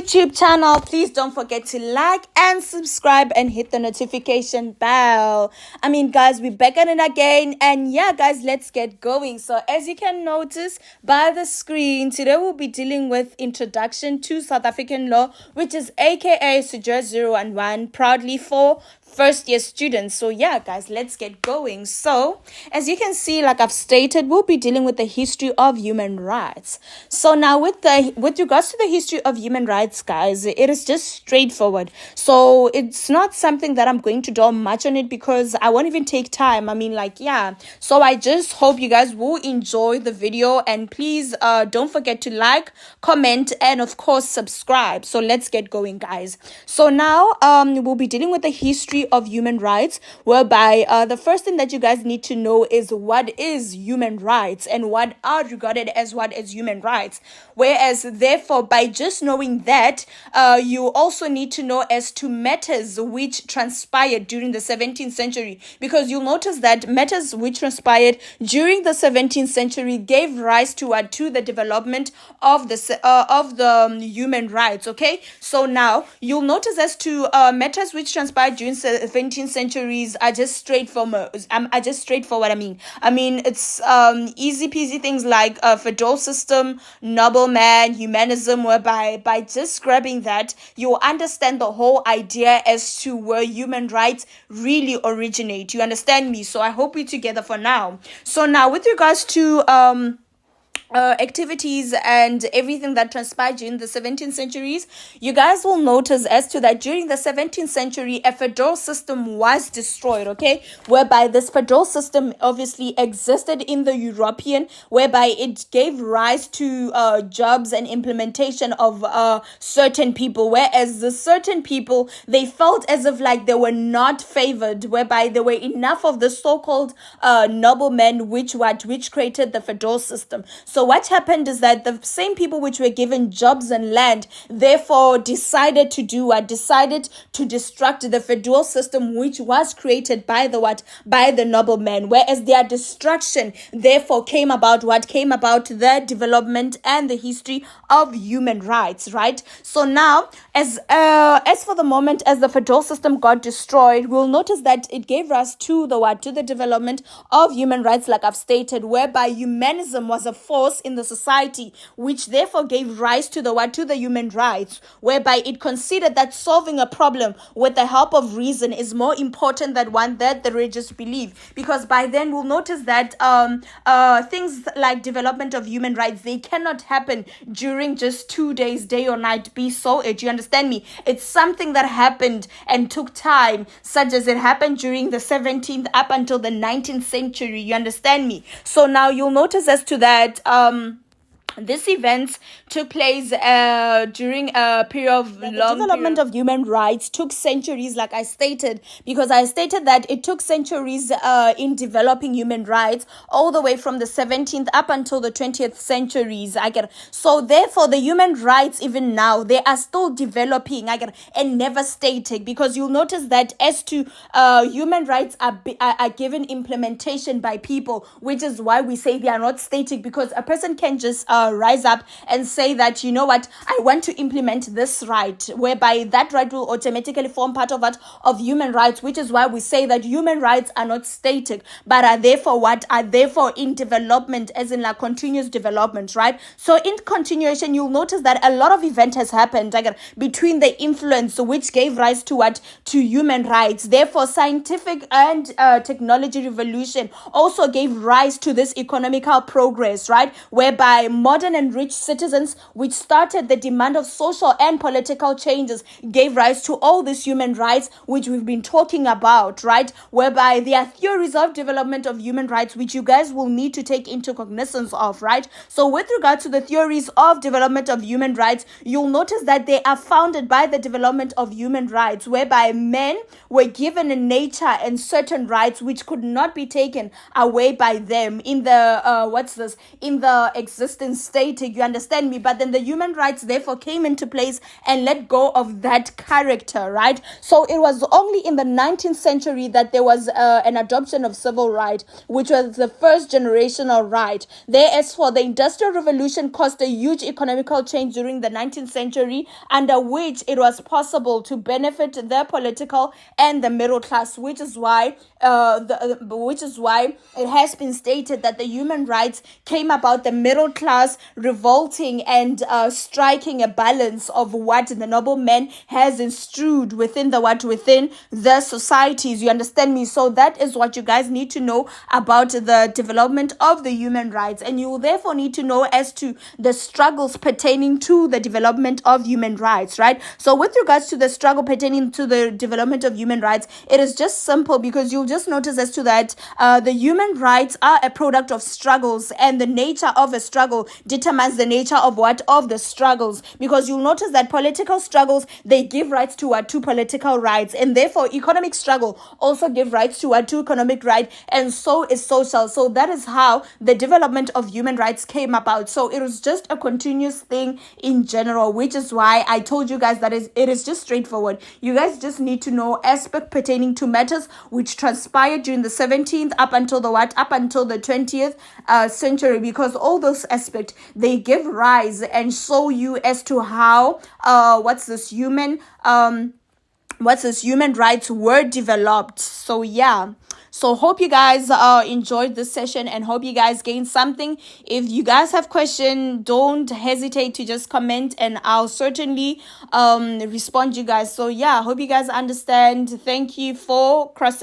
YouTube channel. Please don't forget to like and subscribe and hit the notification bell. Guys, we're back at it again, and yeah, guys, let's get going. So as you can notice by the screen, today we'll be dealing with Introduction to South African Law, which is aka CJUA011, proudly for first year students. So yeah, guys, let's get going. So as you can see, like I've stated, we'll be dealing with the history of human rights. So now with regards to the history of human rights, guys, it is just straightforward. So it's not something that I'm going to dwell much on it because I won't even take time. So I just hope you guys will enjoy the video, and please don't forget to like, comment, and of course subscribe. So let's get going, guys. So now we'll be dealing with the history of human rights, whereby the first thing that you guys need to know is what is human rights and what are regarded as what is human rights. Whereas therefore, by just knowing that, you also need to know as to matters which transpired during the 17th century, because you'll notice that matters which transpired during the 17th century gave rise to the development of the human rights. Okay, so now you'll notice as to matters which transpired during 17th centuries are just straightforward. It's easy peasy things like feudal system, nobleman, humanism, whereby by just grabbing that, you'll understand the whole idea as to where human rights really originate. You understand me? So I hope we're together for now. So now with regards to activities and everything that transpired during the 17th centuries, you guys will notice as to that during the 17th century, a federal system was destroyed, okay, whereby this federal system obviously existed in the European, whereby it gave rise to jobs and implementation of certain people, whereas the certain people, they felt as if like they were not favored, whereby there were enough of the so-called noblemen which created the federal system. So what happened is that the same people which were given jobs and land, therefore decided to destruct the feudal system which was created by the noblemen, whereas their destruction therefore came about the development and the history of human rights, right? So now as for the moment, as the feudal system got destroyed, we'll notice that it gave rise to the development of human rights, like I've stated, whereby humanism was a force in the society, which therefore gave rise to the human rights, whereby it considered that solving a problem with the help of reason is more important than one that the religious believe, because by then we'll notice that things like development of human rights, they cannot happen during just 2 days, day or night, be so it. You understand me? It's something that happened and took time, such as it happened during the 17th up until the 19th century. You understand me? So now you'll notice as to that this event took place during a period of long development of human rights took centuries, like I stated, because I stated that it took centuries in developing human rights, all the way from the 17th up until the 20th centuries. So therefore the human rights even now, they are still developing and never static, because you'll notice that as to human rights are given implementation by people, which is why we say they are not static, because a person can just rise up and say that, you know what, I want to implement this right, whereby that right will automatically form part of human rights, which is why we say that human rights are not static, but are therefore in development, as in like continuous development, right? So in continuation, you'll notice that a lot of event has happened between the influence which gave rise to human rights. Therefore, scientific and technology revolution also gave rise to this economical progress, right? Whereby modern and rich citizens, which started the demand of social and political changes, gave rise to all these human rights which we've been talking about, right? Whereby there are theories of development of human rights which you guys will need to take into cognizance of, right? So with regard to the theories of development of human rights, you'll notice that they are founded by the development of human rights, whereby men were given a nature and certain rights which could not be taken away by them in the existence stated, you understand me, but then the human rights therefore came into place and let go of that character, right? So it was only in the 19th century that there was an adoption of civil right, which was the first generational right. As for the Industrial Revolution caused a huge economical change during the 19th century, under which it was possible to benefit the political and the middle class, which is why it has been stated that the human rights came about the middle class revolting and striking a balance of what the nobleman has instilled within the societies. You understand me? So that is what you guys need to know about the development of the human rights, and you will therefore need to know as to the struggles pertaining to the development of human rights, right? So with regards to the struggle pertaining to the development of human rights, it is just simple, because you'll just notice as to that the human rights are a product of struggles, and the nature of a struggle determines the nature of the struggles, because you'll notice that political struggles, they give rights to political rights, and therefore economic struggle also give rights to economic right, and so is social. So that is how the development of human rights came about. So it was just a continuous thing in general, which is why I told you guys that it is just straightforward. You guys just need to know aspect pertaining to matters which transpired during the 17th up until the 20th century, because all those aspects, they give rise and show you as to how human rights were developed. So yeah, so hope you guys enjoyed this session, and hope you guys gained something. If you guys have questions, don't hesitate to just comment, and I'll certainly respond you guys. So yeah, hope you guys understand. Thank you for crossing